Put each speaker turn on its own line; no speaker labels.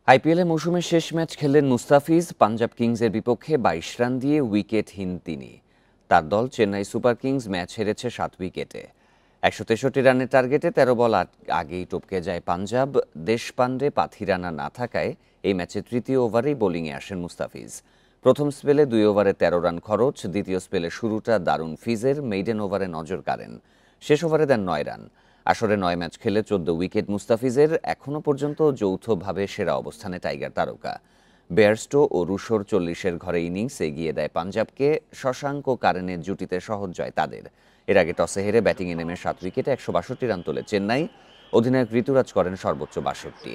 আইপিএলে মৌসুমের শেষ ম্যাচ খেললেন মুস্তাফিজ। পাঞ্জাব কিংসের বিপক্ষে ২২ রান দিয়ে উইকেটহীন তিনি। তার দল চেন্নাই সুপার কিংস ম্যাচ হেরেছে ৭ উইকেটে। ১৬৩ রানের টার্গেটে ১৩ বল আগেই টপকে যায় পাঞ্জাব। দেশপান্ডে পাথিরানা না থাকায় এই ম্যাচে তৃতীয় ওভারেই বোলিংয়ে আসেন মুস্তাফিজ। প্রথম স্পেলে ২ ওভারে ১৩ রান খরচ। দ্বিতীয় স্পেলে শুরুটা দারুণ ফিজের। মেইডেন ওভারে নজর কাড়েন, শেষ ওভারে দেন ৯ রান। আসরে ৯ ম্যাচ খেলে ১৪ উইকেট মুস্তাফিজের। এখনও পর্যন্ত যৌথভাবে সেরা অবস্থানে টাইগার তারকা। বেয়ারস্টো ও রুশোর ৪০-এর ঘরে ইনিংস এগিয়ে দেয় পাঞ্জাবকে। শশাঙ্ক ও কারেনের জুটিতে সহজ জয় তাদের। এর আগে টসে হেরে ব্যাটিংয়ে নেমে ৭ উইকেটে ১৬২ রান তোলে চেন্নাই। অধিনায়ক ঋতুরাজ করেন সর্বোচ্চ ৬২।